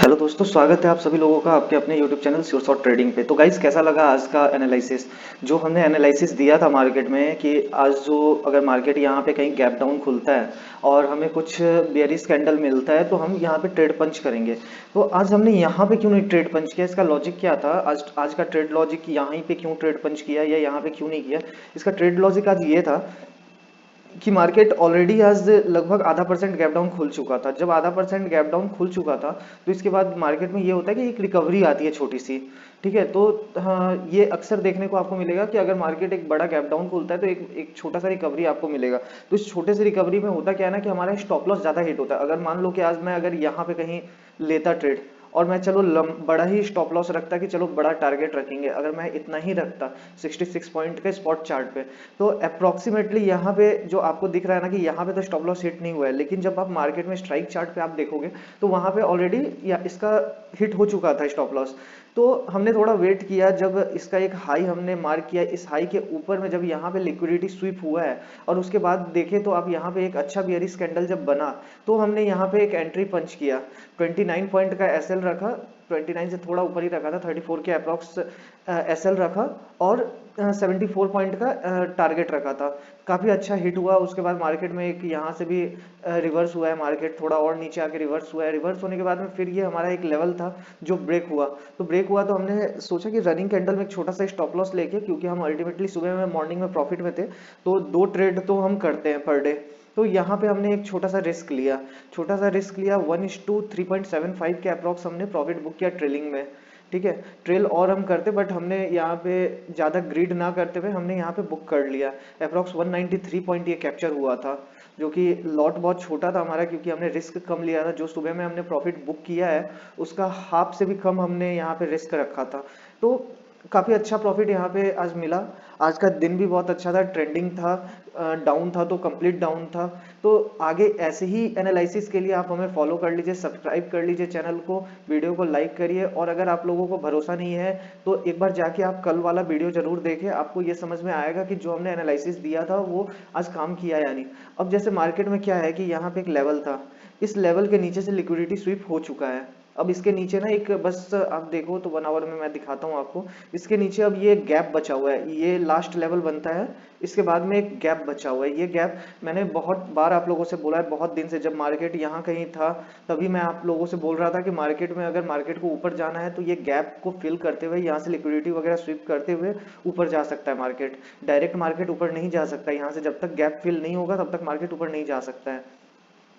Hello दोस्तों, स्वागत है आप सभी लोगों का आपके अपने YouTube channel sure shot trading पे। तो गाइस, कैसा लगा आज का एनालिसिस? जो हमने एनालिसिस दिया था मार्केट में कि आज जो अगर मार्केट यहाँ पे कहीं गैप डाउन खुलता है और हमें कुछ बेयरिश कैंडल मिलता है तो हम यहाँ पे ट्रेड पंच करेंगे। तो आज हमने यहाँ पे क्यों नहीं ट्रेड पंच किया? इसका लॉजिक क्या था? आज का ट्रेड लॉजिक यहाँ पे क्यों ट्रेड पंच किया या यहाँ पे क्यों नहीं किया? इसका ट्रेड लॉजिक आज ये था कि मार्केट ऑलरेडी आज लगभग आधा परसेंट गैप डाउन खुल चुका था। जब आधा परसेंट गैप डाउन खुल चुका था तो इसके बाद मार्केट में ये होता है कि एक रिकवरी आती है छोटी सी। ठीक है, तो हाँ, ये अक्सर देखने को आपको मिलेगा कि अगर मार्केट एक बड़ा गैप डाउन खुलता है तो एक छोटा सा रिकवरी आपको मिलेगा। तो इस छोटे से रिकवरी में होता क्या है ना कि हमारा स्टॉप लॉस ज़्यादा हिट होता है। अगर मान लो कि आज मैं अगर यहाँ पे कहीं लेता ट्रेड और मैं चलो बड़ा ही स्टॉप लॉस रखता कि चलो बड़ा टारगेट रखेंगे, अगर मैं इतना ही रखता 66 पॉइंट के स्पॉट चार्ट पे, तो अप्रोक्सीमेटली यहाँ पे जो आपको दिख रहा है ना कि यहाँ पे तो स्टॉप लॉस हिट नहीं हुआ है, लेकिन जब आप मार्केट में स्ट्राइक चार्ट पे आप देखोगे तो वहां पे ऑलरेडी या इसका हिट हो चुका था स्टॉप लॉस। तो हमने थोड़ा वेट किया, जब इसका एक हाई हमने मार्क किया, इस हाई के ऊपर में जब यहाँ पे लिक्विडिटी स्वीप हुआ है और उसके बाद देखें तो आप यहाँ पे एक अच्छा बियरिश कैंडल जब बना तो हमने यहाँ पे एक एंट्री पंच किया। 29 पॉइंट का एसएल रखा, 29 से थोड़ा ऊपर ही रखा था, 34 के अप्रॉक्स एसएल रखा और 74 पॉइंट का टारगेट रखा था। काफी अच्छा हिट हुआ। उसके बाद मार्केट में एक यहाँ से भी रिवर्स हुआ है, मार्केट थोड़ा और नीचे आके रिवर्स हुआ है। रिवर्स होने के बाद में फिर ये हमारा एक लेवल था जो ब्रेक हुआ। तो ब्रेक हुआ तो हमने सोचा कि रनिंग कैंडल में एक छोटा सा स्टॉप लॉस लेके, क्योंकि हम अल्टीमेटली सुबह में मॉर्निंग में प्रॉफिट में थे, तो 2 ट्रेड तो हम करते हैं पर डे। तो यहाँ पे हमने एक छोटा सा रिस्क लिया, 1:3.75 के अप्रॉक्स हमने प्रॉफिट बुक किया ट्रेलिंग में। ठीक है, ट्रेल और हम करते बट हमने यहाँ पे ज़्यादा ग्रीड ना करते हुए हमने यहाँ पे बुक कर लिया। अप्रॉक्स 193 पॉइंट ये कैप्चर हुआ था, जो कि लॉट बहुत छोटा था हमारा, क्योंकि हमने रिस्क कम लिया था। जो सुबह में हमने प्रॉफिट बुक किया है उसका हाफ से भी कम हमने यहाँ पे रिस्क रखा था। तो काफ़ी अच्छा प्रॉफिट यहाँ पे आज मिला। आज का दिन भी बहुत अच्छा था, ट्रेंडिंग था, डाउन था तो कंप्लीट डाउन था। तो आगे ऐसे ही एनालिसिस के लिए आप हमें फॉलो कर लीजिए, सब्सक्राइब कर लीजिए चैनल को, वीडियो को लाइक करिए। और अगर आप लोगों को भरोसा नहीं है तो एक बार जाके आप कल वाला वीडियो जरूर देखें, आपको ये समझ में आएगा कि जो हमने एनालिसिस दिया था वो आज काम किया या नहीं। अब जैसे मार्केट में क्या है कि यहाँ पे एक लेवल था, इस लेवल के नीचे से लिक्विडिटी स्वीप हो चुका है। अब इसके नीचे ना एक, बस आप देखो तो 1 आवर में मैं दिखाता हूँ आपको, इसके नीचे अब ये गैप बचा हुआ है, ये लास्ट लेवल बनता है। इसके बाद में एक गैप बचा हुआ है। ये गैप मैंने बहुत बार आप लोगों से बोला है, बहुत दिन से, जब मार्केट यहाँ कहीं था तभी मैं आप लोगों से बोल रहा था कि मार्केट में अगर मार्केट को ऊपर जाना है तो ये गैप को फिल करते हुए यहाँ से लिक्विडिटी वगैरह स्वीप करते हुए ऊपर जा सकता है मार्केट। डायरेक्ट मार्केट ऊपर नहीं जा सकता, यहाँ से जब तक गैप फिल नहीं होगा तब तक मार्केट ऊपर नहीं जा सकता है।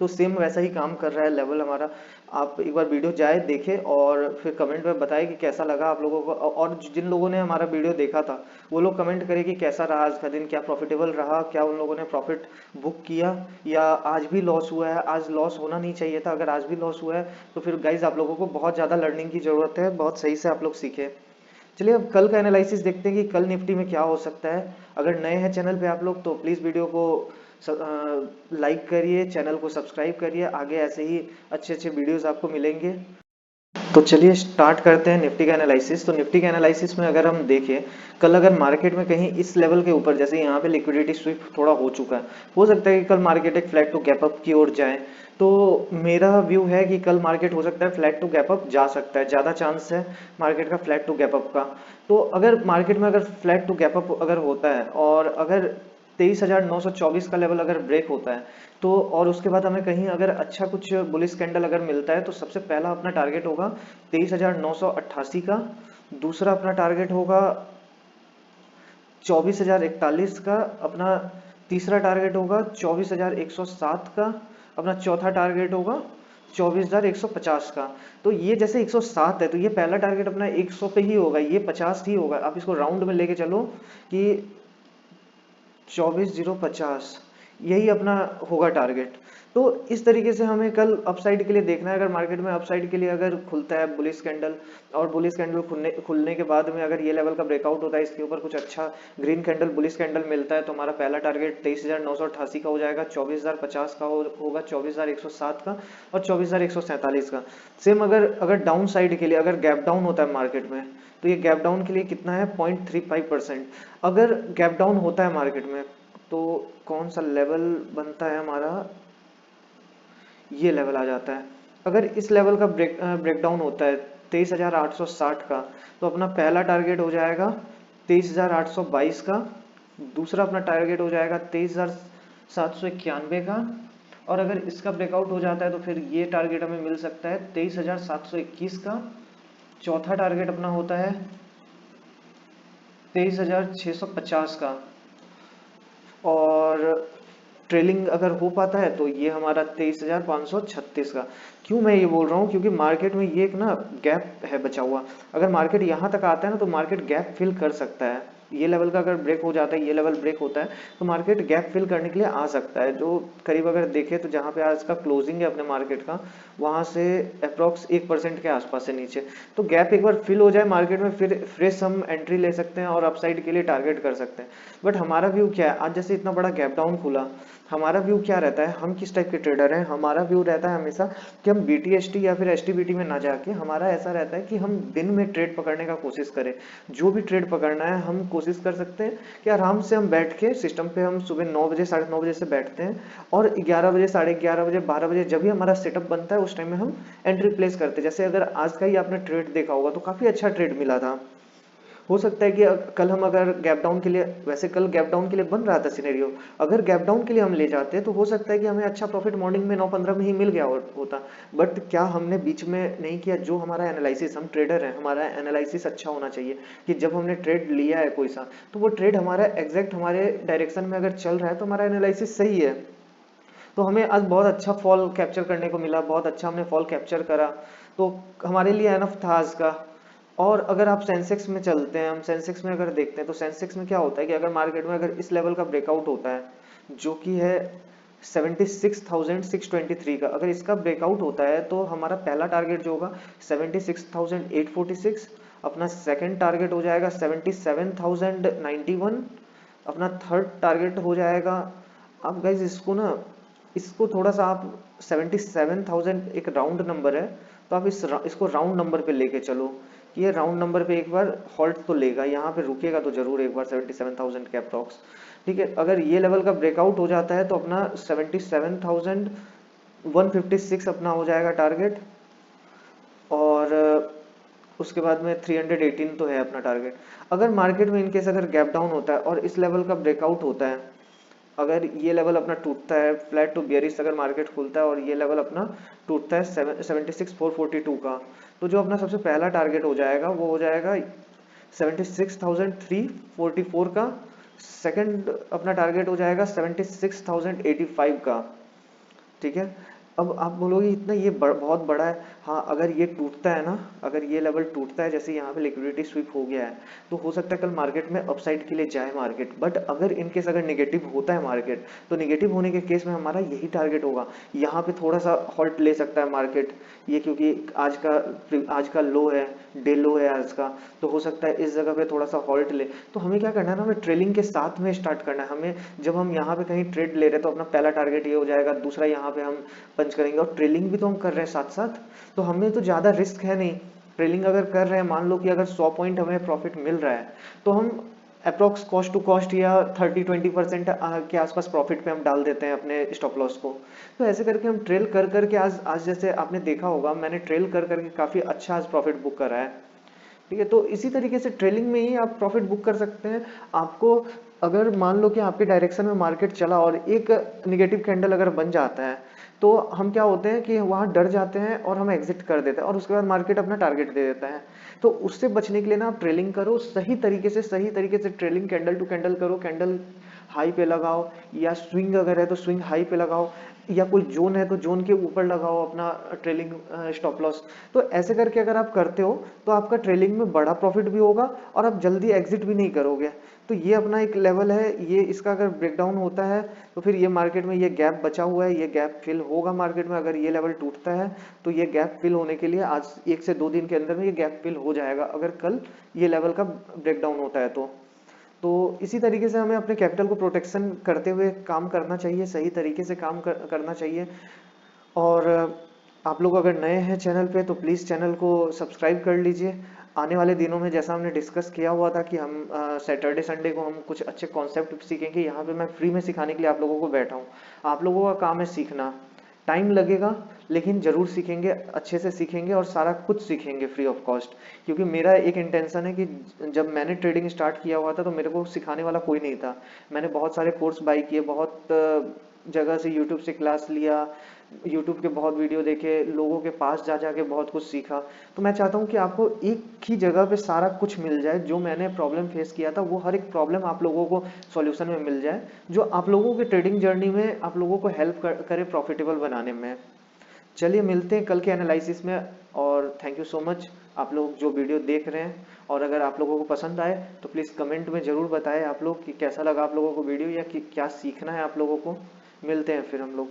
तो सेम वैसा ही काम कर रहा है लेवल हमारा। आप एक बार वीडियो जाए देखें और फिर कमेंट में बताएं कि कैसा लगा आप लोगों को। और जिन लोगों ने हमारा वीडियो देखा था वो लोग कमेंट करें कि कैसा रहा आज का दिन, क्या प्रॉफिटेबल रहा, क्या उन लोगों ने प्रॉफिट बुक किया या आज भी लॉस हुआ है। आज लॉस होना नहीं चाहिए था, अगर आज भी लॉस हुआ है तो फिर गाइज आप लोगों को बहुत ज़्यादा लर्निंग की ज़रूरत है, बहुत सही से आप लोग सीखें। चलिए अब कल का एनालिसिस देखते हैं कि कल निफ्टी में क्या हो सकता है। अगर नए हैं चैनल पे आप लोग तो प्लीज़ वीडियो को लाइक करिए, चैनल को सब्सक्राइब करिए, आगे ऐसे ही अच्छे अच्छे वीडियोस आपको मिलेंगे। तो चलिए स्टार्ट करते हैं निफ्टी का एनालिसिस। तो निफ्टी का एनालिसिस में अगर हम देखें, कल अगर मार्केट में कहीं इस लेवल के ऊपर, जैसे यहाँ पे लिक्विडिटी स्वीप थोड़ा हो चुका है, हो सकता है कि कल मार्केट एक फ्लैट टू गैप अप की ओर जाए। तो मेरा व्यू है कि कल मार्केट हो सकता है फ्लैट टू गैप अप जा सकता है, ज़्यादा चांस है मार्केट का फ्लैट टू गैप अप का। तो अगर मार्केट में अगर फ्लैट टू गैप अप अगर होता है और अगर 23,924 का लेवल अगर ब्रेक होता है तो, और उसके बाद हमें कहीं अगर अच्छा कुछ बुलिश कैंडल अगर मिलता है तो सबसे पहला अपना टारगेट होगा 23,988 का। दूसरा अपना टारगेट होगा 24,041 का। अपना तीसरा टारगेट होगा 24,107 का। अपना चौथा टारगेट होगा 24,150 का। तो ये जैसे 107 है तो ये पहला टारगेट अपना 100 पे ही होगा, ये 50 ही होगा। आप इसको राउंड में लेके चलो कि 24,050 यही अपना होगा टारगेट। तो इस तरीके से हमें कल अपसाइड के लिए देखना है। अगर मार्केट में अपसाइड के लिए अगर खुलता है बुलिश कैंडल, और बुलिश कैंडल खुलने के बाद में अगर ये लेवल का ब्रेकआउट होता है, इसके ऊपर कुछ अच्छा ग्रीन कैंडल बुलिश कैंडल मिलता है, तो हमारा पहला टारगेट 23,988 का हो जाएगा, 24,050 का होगा, 24,107 का और 24,147 का। सेम अगर डाउन साइड के लिए अगर गैप डाउन होता है मार्केट में, तो ये गैप डाउन के लिए कितना है, 0.35%। अगर गैप डाउन होता है मार्केट में तो कौन सा लेवल बनता है हमारा, ये लेवल आ जाता है अगर इस लेवल का ब्रेकडाउन होता है 23,860 का, तो अपना पहला टारगेट हो जाएगा 23,822 का, दूसरा अपना टारगेट हो जाएगा 23,791 का, और अगर इसका ब्रेकआउट हो जाता है तो फिर ये टारगेट हमें मिल सकता है 23,721 का। चौथा टारगेट अपना होता है 23,650 का, और ट्रेलिंग अगर हो पाता है तो ये हमारा 23,536 का। क्यों मैं ये बोल रहा हूँ, क्योंकि मार्केट में ये एक ना गैप है बचा हुआ। अगर मार्केट यहाँ तक आता है ना तो मार्केट गैप फिल कर सकता है। ये लेवल का अगर ब्रेक हो जाता है, ये लेवल ब्रेक होता है, तो मार्केट गैप फिल करने के लिए आ सकता है। जो करीब अगर देखें तो जहाँ पे आज का क्लोजिंग है अपने मार्केट का, वहाँ से अप्रॉक्स 1% के आसपास है नीचे। तो गैप एक बार फिल हो जाए मार्केट में, फिर फ्रेश हम एंट्री ले सकते हैं और अपसाइड के लिए टारगेट कर सकते हैं। बट हमारा व्यू क्या है, आज जैसे इतना बड़ा गैप डाउन खुला, हमारा व्यू क्या रहता है, हम किस टाइप के ट्रेडर हैं, हमारा व्यू रहता है हमेशा कि हम बीटीएसटी या फिर एसटीबीटी में ना जाके, हमारा ऐसा रहता है कि हम दिन में ट्रेड पकड़ने का कोशिश करें। जो भी ट्रेड पकड़ना है हम कोशिश कर सकते हैं कि आराम से हम बैठ के सिस्टम पे, हम सुबह 9 बजे 9:30 बजे से बैठते हैं और 11 बजे 11:30 बजे 12 बजे जब भी हमारा सेटअप बनता है उस टाइम में हम एंट्री प्लेस करते हैं। जैसे अगर आज का ही आपने ट्रेड देखा होगा तो काफी अच्छा ट्रेड मिला था। हो सकता है कि कल हम अगर गैप डाउन के लिए, वैसे कल गैप डाउन के लिए बन रहा था सिनेरियो, अगर गैप डाउन के लिए हम ले जाते तो हो सकता है कि हमें अच्छा प्रॉफिट मॉर्निंग में 9:15 में ही मिल गया होता। बट क्या हमने बीच में नहीं किया? जो हमारा एनालिसिस, हम ट्रेडर हैं, हमारा एनालिसिस अच्छा होना चाहिए कि जब हमने ट्रेड लिया है कोई सा, तो वो ट्रेड हमारा एग्जैक्ट हमारे डायरेक्शन में अगर चल रहा है तो हमारा एनालिसिस सही है। तो हमें आज बहुत अच्छा फॉल कैप्चर करने को मिला, बहुत अच्छा हमने फॉल कैप्चर करा, तो हमारे लिए एनफ था आज का। और अगर आप सेंसेक्स में चलते हैं, हम सेंसेक्स में अगर देखते हैं तो सेंसेक्स में क्या होता है कि अगर मार्केट में अगर इस लेवल का ब्रेकआउट होता है जो कि है 76,623 का, अगर इसका ब्रेकआउट होता है तो हमारा पहला टारगेट जो होगा 76,846, अपना सेकंड टारगेट हो जाएगा 77,091, अपना थर्ड टारगेट हो जाएगा, आप गाइज इसको ना, इसको थोड़ा सा आप 77,000 एक राउंड नंबर है, तो आप इसको राउंड नंबर पे लेके चलो कि ये राउंड नंबर पे एक बार हॉल्ट तो लेगा, यहाँ पे रुकेगा तो जरूर एक बार 77,000 के अप्रॉक्स। ठीक है, अगर ये लेवल का ब्रेकआउट हो जाता है तो अपना 77,156 अपना हो जाएगा टारगेट, और उसके बाद में 318 तो है अपना टारगेट। अगर मार्केट में इनकेस अगर गैप डाउन होता है और इस लेवल का ब्रेकआउट होता है, अगर ये लेवल अपना टूटता है, फ्लैट टू बियरिश अगर मार्केट खुलता है और ये लेवल अपना टूटता है 76,442 का, तो जो अपना सबसे पहला टारगेट हो जाएगा वो हो जाएगा 76,344 का, सेकंड अपना टारगेट हो जाएगा 76,085 का। ठीक है, अब आप बोलोगे इतना ये बहुत बड़ा है। हाँ, अगर ये टूटता है ना, अगर ये लेवल टूटता है, जैसे यहाँ पे लिक्विडिटी स्वीप हो गया है, तो हो सकता है कल मार्केट में अपसाइड के लिए जाए मार्केट। बट अगर इनकेस अगर नेगेटिव होता है मार्केट, तो नेगेटिव होने के केस में हमारा यही टारगेट होगा। यहाँ पे थोड़ा सा हॉल्ट ले सकता है मार्केट, ये क्योंकि आज का लो है, डे लो है आज का, तो हो सकता है इस जगह पे थोड़ा सा हॉल्ट ले। तो हमें क्या करना है ना, हमें ट्रेलिंग के साथ में स्टार्ट करना है। हमें जब हम यहाँ पे कहीं ट्रेड ले रहे हैं तो अपना पहला टारगेट ये हो जाएगा, दूसरा यहाँ पे हम पंच करेंगे, और ट्रेलिंग भी तो हम कर रहे हैं साथ साथ, तो हमें तो ज्यादा रिस्क है नहीं। ट्रेलिंग अगर कर रहे हैं, मान लो कि अगर 100 पॉइंट हमें प्रॉफिट मिल रहा है, तो हम अप्रोक्स कॉस्ट टू कॉस्ट या 30-20% के आसपास प्रॉफिट पे हम डाल देते हैं अपने स्टॉप लॉस को। तो ऐसे करके हम ट्रेल कर करके आज आज जैसे आपने देखा होगा, मैंने ट्रेल कर करके काफी अच्छा आज प्रॉफिट बुक करा है। ठीक है, तो इसी तरीके से ट्रेलिंग में ही आप प्रॉफिट बुक कर सकते हैं। आपको अगर मान लो कि आपके डायरेक्शन में मार्केट चला और एक निगेटिव कैंडल अगर बन जाता है, तो हम क्या होते हैं कि वहां डर जाते हैं और हम एग्जिट कर देते हैं, और उसके बाद मार्केट अपना टारगेट दे देता है। तो उससे बचने के लिए ना आप ट्रेलिंग करो सही तरीके से ट्रेलिंग कैंडल टू कैंडल करो, कैंडल हाई पे लगाओ, या स्विंग अगर है तो स्विंग हाई पे लगाओ, या कोई जोन है तो जोन के ऊपर लगाओ अपना ट्रेलिंग स्टॉप लॉस। तो ऐसे करके अगर आप करते हो तो आपका ट्रेलिंग में बड़ा प्रॉफिट भी होगा और आप जल्दी एग्जिट भी नहीं करोगे। तो ये अपना एक लेवल है, ये इसका अगर ब्रेकडाउन होता है तो फिर ये मार्केट में ये गैप बचा हुआ है, ये गैप फिल होगा मार्केट में। अगर ये लेवल टूटता है तो ये गैप फिल होने के लिए आज 1 से 2 दिन के अंदर में ये गैप फिल हो जाएगा, अगर कल ये लेवल का ब्रेकडाउन होता है तो इसी तरीके से हमें अपने कैपिटल को प्रोटेक्शन करते हुए काम करना चाहिए, सही तरीके से काम करना चाहिए। और आप लोग अगर नए हैं चैनल पे तो प्लीज़ चैनल को सब्सक्राइब कर लीजिए। आने वाले दिनों में जैसा हमने डिस्कस किया हुआ था कि हम सैटरडे संडे को हम कुछ अच्छे कॉन्सेप्ट सीखेंगे, यहाँ पे मैं फ्री में सिखाने के लिए आप लोगों को बैठा हूँ। आप लोगों का काम है सीखना, टाइम लगेगा लेकिन जरूर सीखेंगे, अच्छे से सीखेंगे और सारा कुछ सीखेंगे फ्री ऑफ कॉस्ट। क्योंकि मेरा एक इंटेंशन है कि जब मैंने ट्रेडिंग स्टार्ट किया हुआ था तो मेरे को सिखाने वाला कोई नहीं था। मैंने बहुत सारे कोर्स बाई किए, बहुत जगह से यूट्यूब से क्लास लिया, यूट्यूब के बहुत वीडियो देखे, लोगों के पास जा जाके बहुत कुछ सीखा। तो मैं चाहता हूँ कि आपको एक ही जगह पे सारा कुछ मिल जाए। जो मैंने प्रॉब्लम फेस किया था वो हर एक प्रॉब्लम आप लोगों को सॉल्यूशन में मिल जाए, जो आप लोगों के ट्रेडिंग जर्नी में आप लोगों को हेल्प करे प्रॉफिटेबल बनाने में। चलिए मिलते हैं कल के एनालिसिस में। और थैंक यू सो मच आप लोग जो वीडियो देख रहे हैं। और अगर आप लोगों को पसंद आए तो प्लीज़ कमेंट में ज़रूर बताएं आप लोग कि कैसा लगा आप लोगों को वीडियो, या कि क्या सीखना है आप लोगों को। मिलते हैं फिर हम लोग।